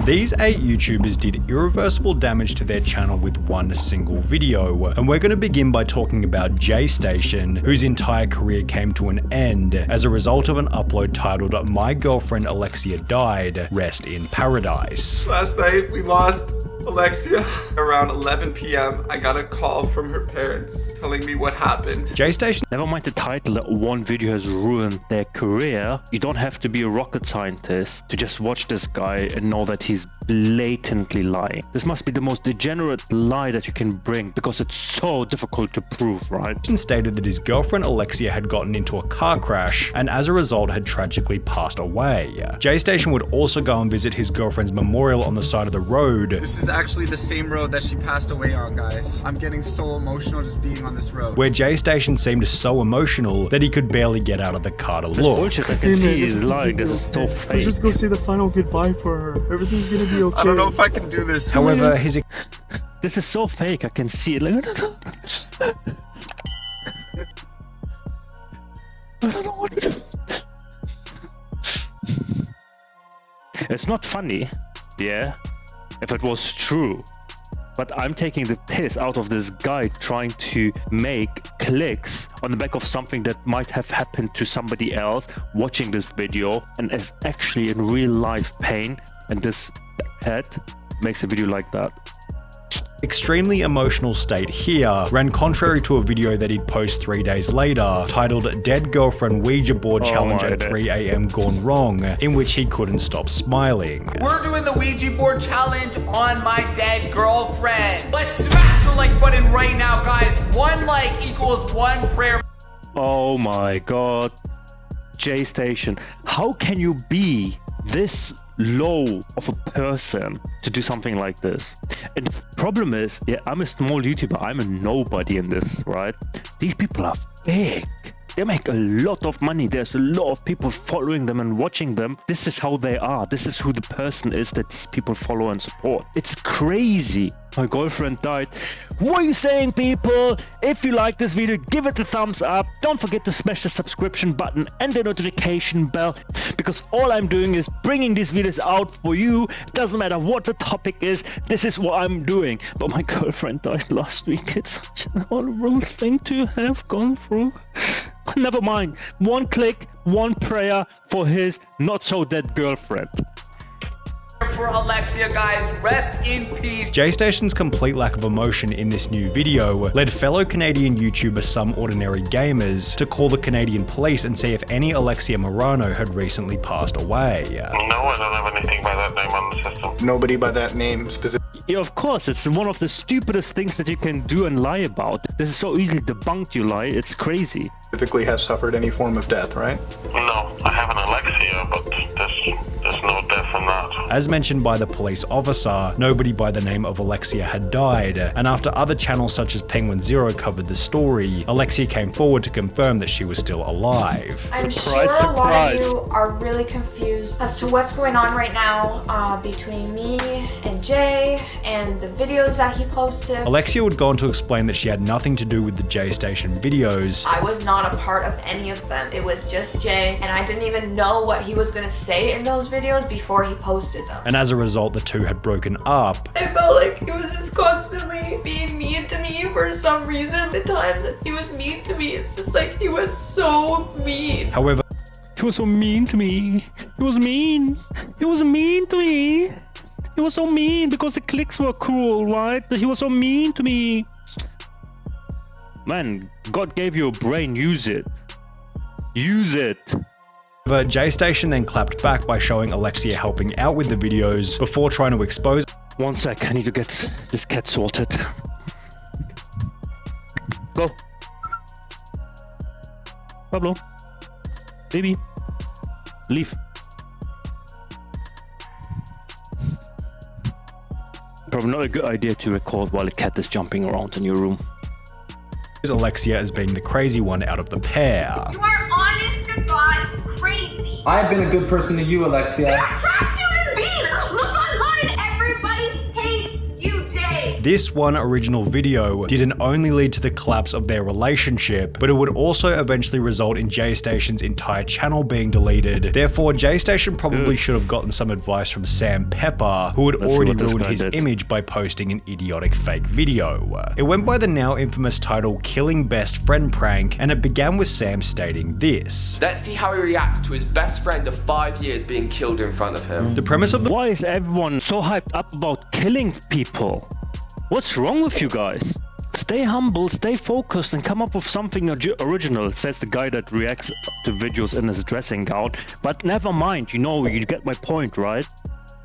These 8 YouTubers did irreversible damage to their channel with one single video, and we're going to begin by talking about Jaystation, whose entire career came to an end as a result of an upload titled "My Girlfriend Alexia Died, Rest in Paradise." Last night we lost Alexia. Around 11 p.m. I got a call from her parents telling me what happened. Jaystation. Never mind the title that one video has ruined their career. You don't have to be a rocket scientist to just watch this guy and know that he's blatantly lying. This must be the most degenerate lie that you can bring because it's so difficult to prove, right? Stated that his girlfriend Alexia had gotten into a car crash and as a result had tragically passed away. Jaystation would also go and visit his girlfriend's memorial on the side of the road. This is actually the same road that she passed away on, guys. I'm getting so emotional just being on this road. Where Jaystation seemed so emotional that he could barely get out of the car to look. Bullshit, I can see he's lying. This is so fake. Let's just go say the final goodbye for her. Everything's gonna be okay. I don't know if I can do this. However, his This is so fake. I can see it. Like, I don't know what to do. It's not funny, yeah, if it was true. But I'm taking the piss out of this guy trying to make clicks on the back of something that might have happened to somebody else watching this video and is actually in real life pain, and this head makes a video like that. extremely emotional state here ran contrary to a video that he'd post 3 days later titled "Dead Girlfriend Ouija Board Challenge at 3 a.m. Gone Wrong," in which he couldn't stop smiling. We're doing the Ouija board challenge on my dead girlfriend. Let's smash the like button right now, guys. 1 like equals 1 prayer. Oh my god. Jaystation, how can you be this low of a person to do something like this? And the problem is, yeah, I'm a small YouTuber, I'm a nobody in this, right? These people are big. They make a lot of money. There's a lot of people following them and watching them. This is how they are. This is who the person is that these people follow and support. It's crazy. My girlfriend died. What are you saying, people? If you like this video, give it a thumbs up. Don't forget to smash the subscription button and the notification bell, because all I'm doing is bringing these videos out for you. It doesn't matter what the topic is. This is what I'm doing. But my girlfriend died last week. It's such an horrible thing to have gone through. Never mind. 1 click, 1 prayer for his not so dead girlfriend. For Alexia, guys, rest in peace. Jaystation's complete lack of emotion in this new video led fellow Canadian YouTuber Some Ordinary Gamers to call the Canadian police and see if any Alexia Morano had recently passed away. No, I don't have anything by that name on the system. Nobody by that name specifically. Yeah, of course, it's one of the stupidest things that you can do and lie about. This is so easily debunked, you lie. It's crazy. Specifically has suffered any form of death, right? No, I have an Alexia, but there's no death in that. As mentioned by the police officer, nobody by the name of Alexia had died, and after other channels such as Penguin Zero covered the story, Alexia came forward to confirm that she was still alive. I'm Surprise, sure a lot of surprise. you are really confused as to what's going on right now between me and Jay and the videos that he posted. Alexia would go on to explain that she had nothing to do with the Jaystation videos. I was not a part of any of them. It was just Jay, and I didn't even know what he was gonna say in those videos before he posted them. And as a result, the two had broken up. I felt like he was just constantly being mean to me for some reason. The times that he was mean to me, it's just like he was so mean. However, He was so mean to me. He was mean. He was mean to me. He was so mean because the clicks were cruel, right? He was so mean to me. Man, God gave you a brain. Use it. Use it. Jaystation then clapped back by showing Alexia helping out with the videos before trying to expose. 1 sec, I need to get this cat sorted. Go. Pablo. Baby. Leave. Probably not a good idea to record while a cat is jumping around in your room. Alexia as being the crazy one out of the pair. You are honest to God crazy. I've been a good person to you, Alexia. You're a trash human being. Look online. Everybody hates you, Jay. This one original video didn't only lead to the collapse of their relationship, but it would also eventually result in Jaystation's entire channel being deleted. Therefore, Jaystation probably should have gotten some advice from SamPepper, who had already ruined his image by posting an idiotic fake video. It went by the now infamous title Killing Best Friend Prank, and it began with Sam stating this. Let's see how he reacts to his best friend of 5 years being killed in front of him. The premise of the— Why is everyone so hyped up about killing people? What's wrong with you guys? Stay humble, stay focused, and come up with something original, says the guy that reacts to videos in his dressing gown. But never mind, you know, you get my point, right?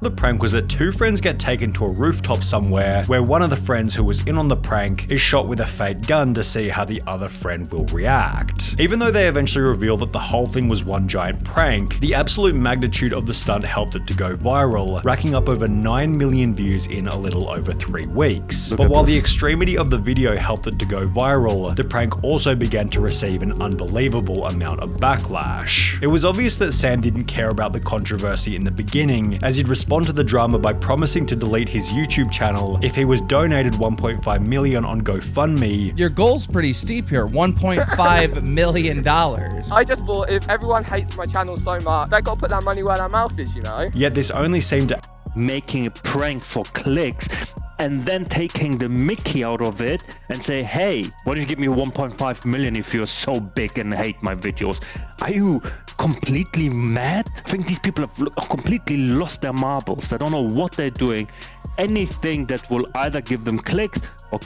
The prank was that two friends get taken to a rooftop somewhere where one of the friends who was in on the prank is shot with a fake gun to see how the other friend will react. Even though they eventually reveal that the whole thing was one giant prank, the absolute magnitude of the stunt helped it to go viral, racking up over 9 million views in a little over 3 weeks. But while the extremity of the video helped it to go viral, the prank also began to receive an unbelievable amount of backlash. It was obvious that Sam didn't care about the controversy in the beginning, as he'd respond to the drama by promising to delete his YouTube channel if he was donated $1.5 million on GoFundMe. Your goal's pretty steep here, $1.5 million. I just thought if everyone hates my channel so much, they gotta put that money where their mouth is, you know? Yet this only seemed to— making a prank for clicks and then taking the mickey out of it and say, hey, why don't you give me 1.5 million if you're so big and hate my videos? Are you completely mad? I think these people have completely lost their marbles. They don't know what they're doing. Anything that will either give them clicks or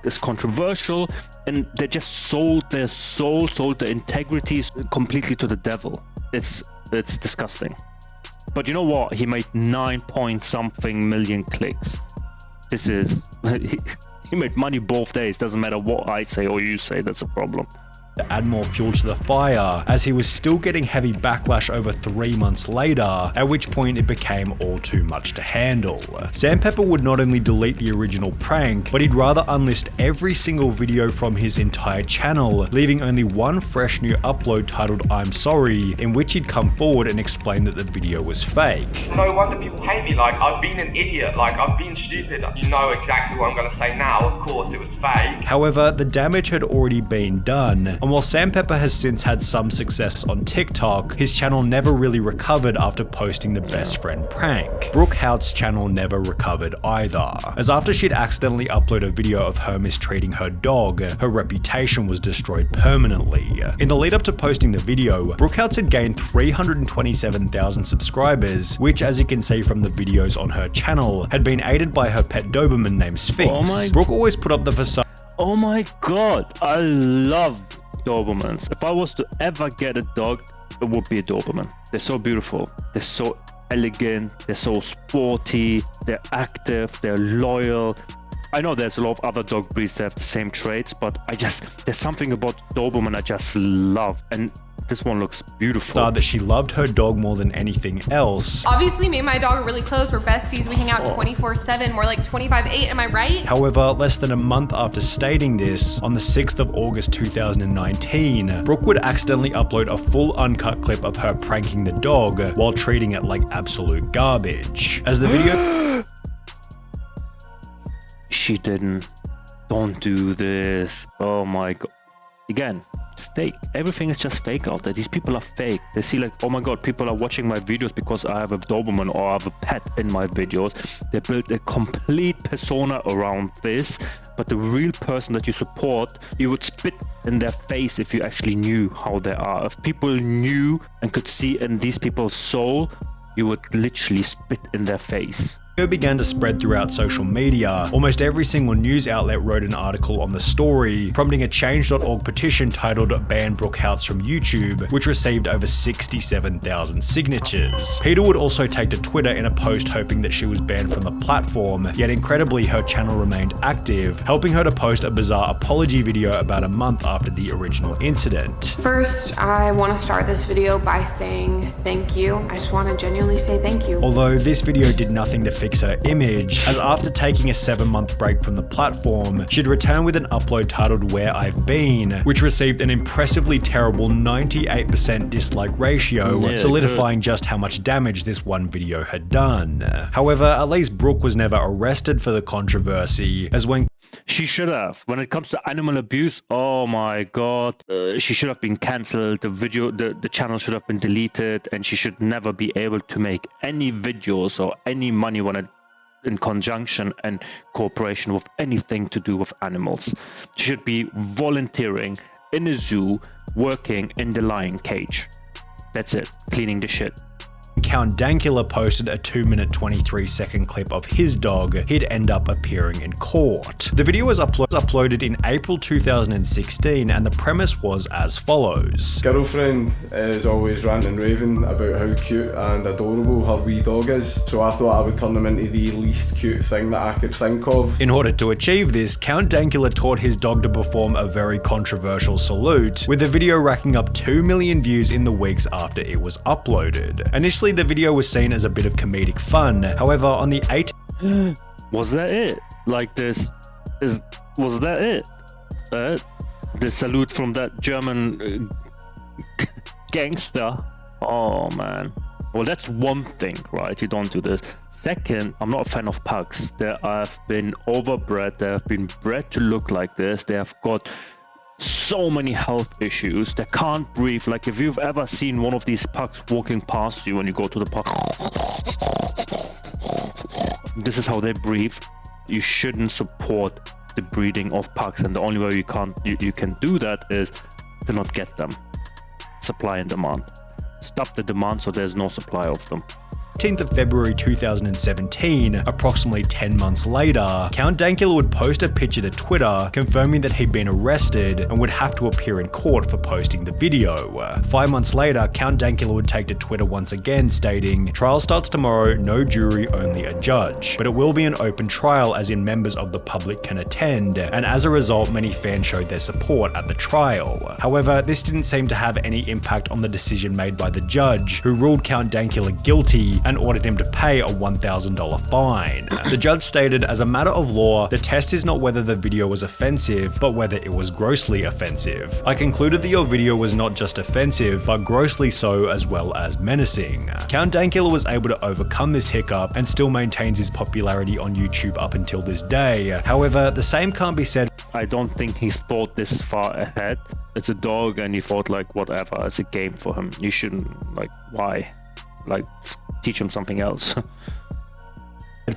is controversial, and they just sold their soul, sold their integrities completely to the devil. It's disgusting. But you know what? He made 9-point-something million clicks. This is... he made money both days. Doesn't matter what I say or you say, that's a problem. To add more fuel to the fire, as he was still getting heavy backlash over 3 months later, at which point it became all too much to handle. SamPepper would not only delete the original prank, but he'd rather unlist every single video from his entire channel, leaving only one fresh new upload titled I'm Sorry, in which he'd come forward and explain that the video was fake. No wonder people hate me, like, I've been an idiot, like, I've been stupid. You know exactly what I'm gonna say now, of course, it was fake. However, the damage had already been done. And while SamPepper has since had some success on TikTok, his channel never really recovered after posting the best friend prank. Brookhouse channel never recovered either, as after she'd accidentally uploaded a video of her mistreating her dog, her reputation was destroyed permanently. In the lead up to posting the video, Brookhouse had gained 327,000 subscribers, which, as you can see from the videos on her channel, had been aided by her pet Doberman named Sphinx. Brooke always put up the facade. Oh my god, I love Dobermans. If I was to ever get a dog, it would be a Doberman. They're so beautiful. They're so elegant. They're so sporty. They're active. They're loyal. I know there's a lot of other dog breeds that have the same traits, but there's something about Doberman I just love. And this one looks beautiful. That she loved her dog more than anything else. Obviously, me and my dog are really close. We're besties. We hang out 24/7. We're like 25/8. Am I right? However, less than a month after stating this, on the 6th of August 2019, Brooke would accidentally upload a full uncut clip of her pranking the dog while treating it like absolute garbage. As the video... She didn't. Don't do this. Oh my god. Again, fake. Everything is just fake out there. These people are fake. They see like, oh my god, people are watching my videos because I have a Doberman or I have a pet in my videos. They build a complete persona around this, but the real person that you support, you would spit in their face if you actually knew how they are. If people knew and could see in these people's soul, you would literally spit in their face. It began to spread throughout social media. Almost every single news outlet wrote an article on the story, prompting a change.org petition titled Ban Brookhouse from YouTube, which received over 67,000 signatures. Peter would also take to Twitter in a post hoping that she was banned from the platform, yet incredibly her channel remained active, helping her to post a bizarre apology video about a month after the original incident. First, I want to start this video by saying thank you. I just want to genuinely say thank you. Although this video did nothing to fix fix her image, as after taking a 7-month break from the platform, she'd return with an upload titled Where I've Been, which received an impressively terrible 98% dislike ratio, solidifying just how much damage this one video had done. However, at least Brooke was never arrested for the controversy, as when she should have. When it comes to animal abuse, oh my god, she should have been cancelled. The channel should have been deleted, and she should never be able to make any videos or any money when it in conjunction and cooperation with anything to do with animals. She should be volunteering in a zoo, working in the lion cage. That's it, cleaning the shit. Count Dankula posted a 2-minute 23-second clip of his dog, he'd end up appearing in court. The video was uploaded in April 2016, and the premise was as follows. Girlfriend is always ranting and raving about how cute and adorable her wee dog is, so I thought I would turn them into the least cute thing that I could think of. In order to achieve this, Count Dankula taught his dog to perform a very controversial salute, with the video racking up 2 million views in the weeks after it was uploaded. Initially, the video was seen as a bit of comedic fun. However, on the 8th... Was that it? Like this... Was that it? The salute from that German gangster? Oh man. Well, that's one thing, right? You don't do this. Second, I'm not a fan of pugs. They have been overbred. They have been bred to look like this. They have got so many health issues. They can't breathe. Like if you've ever seen one of these pugs walking past you when you go to the park, this is how they breathe. You shouldn't support the breeding of pugs, and the only way you can do that is to not get them. Supply and demand. Stop the demand so there's no supply of them. 15th of February 2017, approximately 10 months later, Count Dankula would post a picture to Twitter confirming that he'd been arrested and would have to appear in court for posting the video. 5 months later, Count Dankula would take to Twitter once again stating, "Trial starts tomorrow, no jury, only a judge. But it will be an open trial as in members of the public can attend, and as a result many fans showed their support at the trial." However, this didn't seem to have any impact on the decision made by the judge, who ruled Count Dankula guilty and ordered him to pay a $1,000 fine. The judge stated, "As a matter of law, the test is not whether the video was offensive, but whether it was grossly offensive. I concluded that your video was not just offensive, but grossly so as well as menacing." Count Dankula was able to overcome this hiccup and still maintains his popularity on YouTube up until this day. However, the same can't be said. I don't think he thought this far ahead. It's a dog and he thought like whatever, it's a game for him. You shouldn't, like, why? Like, teach him something else.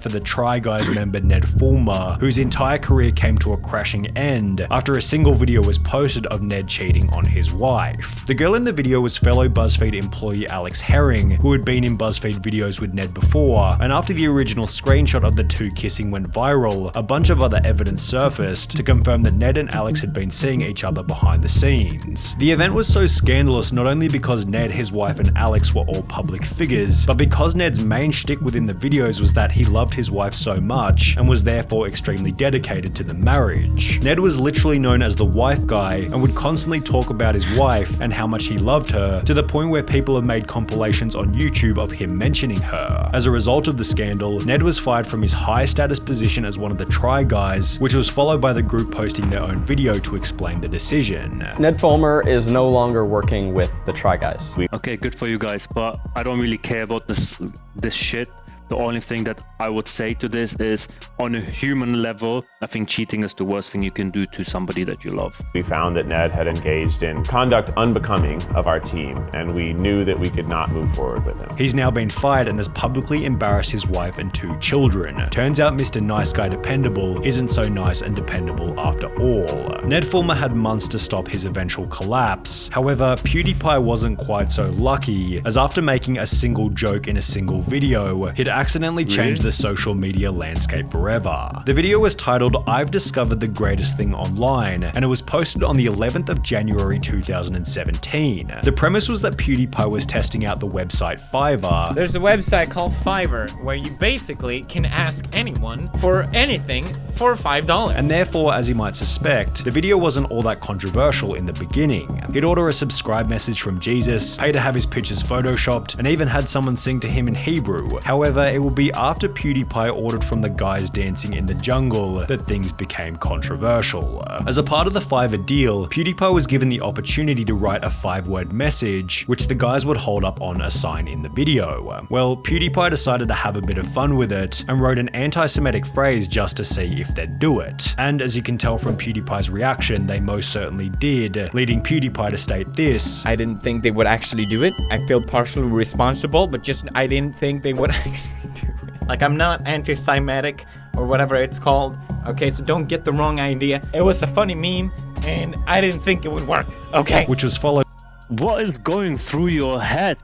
For the Try Guys member Ned Fulmer, whose entire career came to a crashing end after a single video was posted of Ned cheating on his wife. The girl in the video was fellow BuzzFeed employee Alex Herring, who had been in BuzzFeed videos with Ned before, and after the original screenshot of the two kissing went viral, a bunch of other evidence surfaced to confirm that Ned and Alex had been seeing each other behind the scenes. The event was so scandalous not only because Ned, his wife, and Alex were all public figures, but because Ned's main shtick within the videos was that he loved his wife so much and was therefore extremely dedicated to the marriage. Ned was literally known as the wife guy and would constantly talk about his wife and how much he loved her, to the point where people have made compilations on YouTube of him mentioning her. As a result of the scandal, Ned was fired from his high status position as one of the Try Guys, which was followed by the group posting their own video to explain the decision. Ned Fulmer is no longer working with the Try Guys. Okay, good for you guys, but I don't really care about this shit. The only thing that I would say to this is, on a human level, I think cheating is the worst thing you can do to somebody that you love. We found that Ned had engaged in conduct unbecoming of our team, and we knew that we could not move forward with him. He's now been fired and has publicly embarrassed his wife and 2 children. Turns out Mr. Nice Guy Dependable isn't so nice and dependable after all. Ned Fulmer had months to stop his eventual collapse. However, PewDiePie wasn't quite so lucky, as after making a single joke in a single video, he'd accidentally changed the social media landscape forever. The video was titled "I've Discovered the Greatest Thing Online," and it was posted on the 11th of January 2017. The premise was that PewDiePie was testing out the website Fiverr. There's a website called Fiverr where you basically can ask anyone for anything for $5. And therefore, as you might suspect, the video wasn't all that controversial in the beginning. He'd order a subscribe message from Jesus, pay to have his pictures photoshopped, and even had someone sing to him in Hebrew. However, it would be after PewDiePie ordered from the guys dancing in the jungle that things became controversial. As a part of the Fiverr deal, PewDiePie was given the opportunity to write a 5-word message, which the guys would hold up on a sign in the video. Well, PewDiePie decided to have a bit of fun with it and wrote an anti-Semitic phrase just to see if they'd do it. And as you can tell from PewDiePie's reaction, they most certainly did, leading PewDiePie to state this: I didn't think they would actually do it. I feel partially responsible, but just I didn't think they would actually do it. Like, I'm not anti-Semitic or whatever it's called. Okay, so don't get the wrong idea. It was a funny meme and I didn't think it would work. Okay. Which was followed. What is going through your head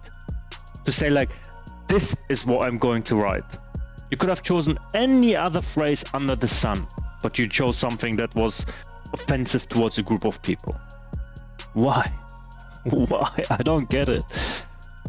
to say like, this is what I'm going to write? You could have chosen any other phrase under the sun, but you chose something that was offensive towards a group of people. Why? Why? I don't get it.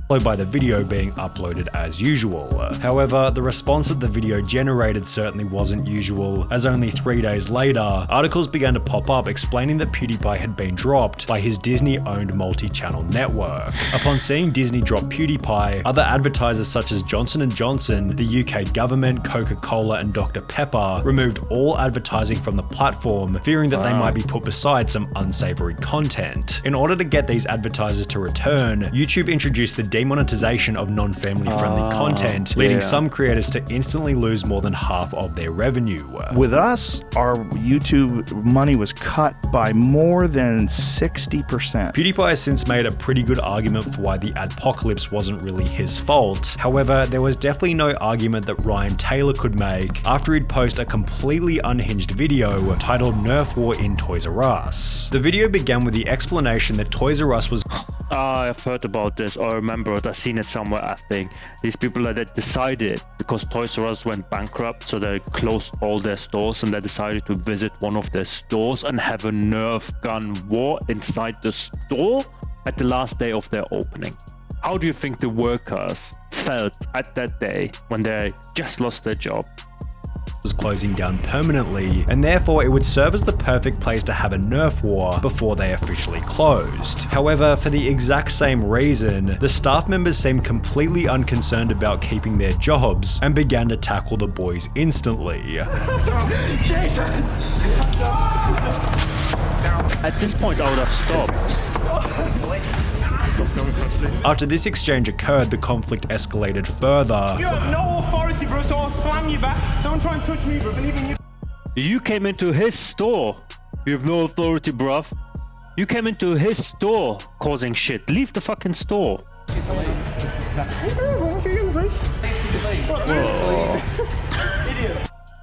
Followed by the video being uploaded as usual. However, the response that the video generated certainly wasn't usual, as only 3 days later, articles began to pop up explaining that PewDiePie had been dropped by his Disney-owned multi-channel network. Upon seeing Disney drop PewDiePie, other advertisers such as Johnson & Johnson, the UK government, Coca-Cola and Dr. Pepper removed all advertising from the platform, fearing that they might be put beside some unsavory content. In order to get these advertisers to return, YouTube introduced the demonetization of non-family friendly content, leading some creators to instantly lose more than half of their revenue. With us, our YouTube money was cut by more than 60%. PewDiePie has since made a pretty good argument for why the Adpocalypse wasn't really his fault. However, there was definitely no argument that Ryan Taylor could make after he'd post a completely unhinged video titled Nerf War in Toys R Us. The video began with the explanation that Toys R Us was I've heard about this, or I remember it, I've seen it somewhere, I think. These people that decided, because Toys R Us went bankrupt, so they closed all their stores, and they decided to visit one of their stores and have a Nerf gun war inside the store at the last day of their opening. How do you think the workers felt at that day when they just lost their job? Was closing down permanently, and therefore it would serve as the perfect place to have a Nerf war before they officially closed. However, for the exact same reason, the staff members seemed completely unconcerned about keeping their jobs and began to tackle the boys instantly. At this point, I would have stopped. After this exchange occurred, the conflict escalated further. You have no authority, bro, so I'll slam you back. Don't try and touch me, bro. Believe in you. You came into his store. You have no authority, bruv. You came into his store causing shit. Leave the fucking store. Whoa.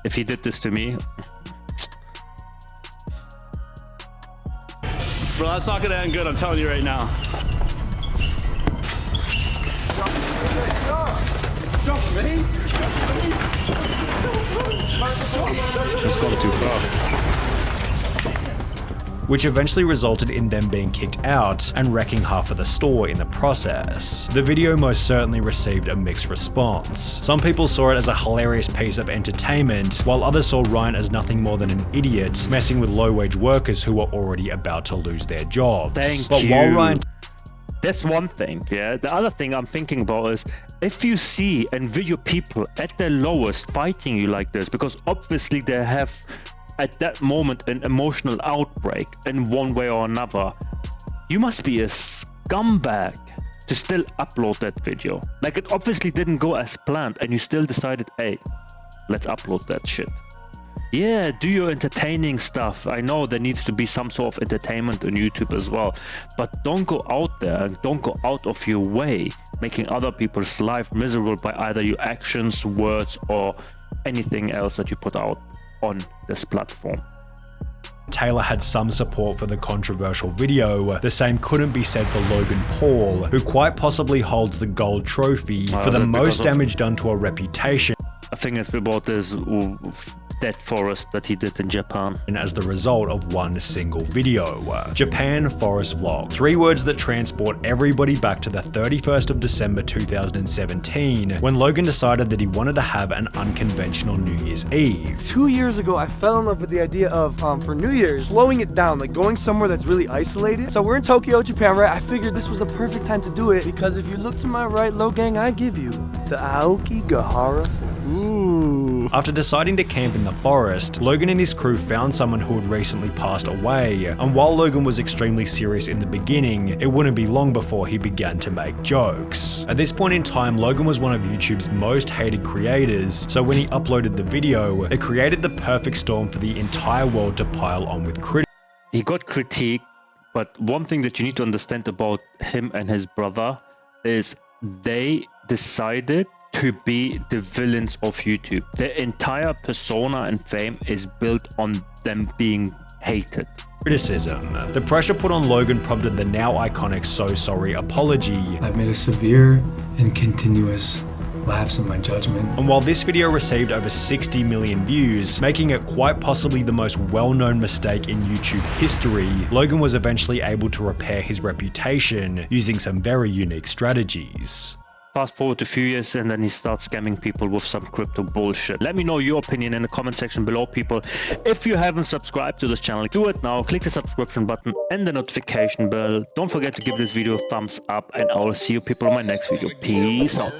If he did this to me... Bro, that's not gonna end good, I'm telling you right now. He's gone too far. Which eventually resulted in them being kicked out and wrecking half of the store in the process. The video most certainly received a mixed response. Some people saw it as a hilarious piece of entertainment, while others saw Ryan as nothing more than an idiot, messing with low-wage workers who were already about to lose their jobs. Thank you. That's one thing, yeah. The other thing I'm thinking about is if you see and video people at their lowest fighting you like this, because obviously they have at that moment an emotional outbreak in one way or another, you must be a scumbag to still upload that video. Like, it obviously didn't go as planned and you still decided, hey, let's upload that shit. Yeah, do your entertaining stuff. I know there needs to be some sort of entertainment on YouTube as well, but don't go out there and don't go out of your way making other people's life miserable by either your actions, words, or anything else that you put out on this platform. Taylor had some support for the controversial video. The same couldn't be said for Logan Paul, who quite possibly holds the gold trophy for the most damage done to a reputation. I think it's about this dead forest that he did in Japan. And as the result of one single video. Japan Forest Vlog. 3 words that transport everybody back to the 31st of December 2017, when Logan decided that he wanted to have an unconventional New Year's Eve. 2 years ago, I fell in love with the idea of, for New Year's, slowing it down, like going somewhere that's really isolated. So we're in Tokyo, Japan, right? I figured this was the perfect time to do it, because if you look to my right, Logang, I give you The Aokigahara. Ooh. After deciding to camp in the forest, Logan and his crew found someone who had recently passed away, and while Logan was extremely serious in the beginning, it wouldn't be long before he began to make jokes. At this point in time, Logan was one of YouTube's most hated creators, so when he uploaded the video, it created the perfect storm for the entire world to pile on with criticism. He got critiqued, but one thing that you need to understand about him and his brother is they decided to be the villains of YouTube. Their entire persona and fame is built on them being hated. Criticism. The pressure put on Logan prompted the now iconic "So Sorry" apology. I've made a severe and continuous lapse in my judgment. And while this video received over 60 million views, making it quite possibly the most well-known mistake in YouTube history, Logan was eventually able to repair his reputation using some very unique strategies. Fast forward a few years and then he starts scamming people with some crypto bullshit. Let me know your opinion in the comment section below, people. If you haven't subscribed to this channel, do it now. Click the subscription button and the notification bell. Don't forget to give this video a thumbs up, and I will see you people in my next video. Peace out.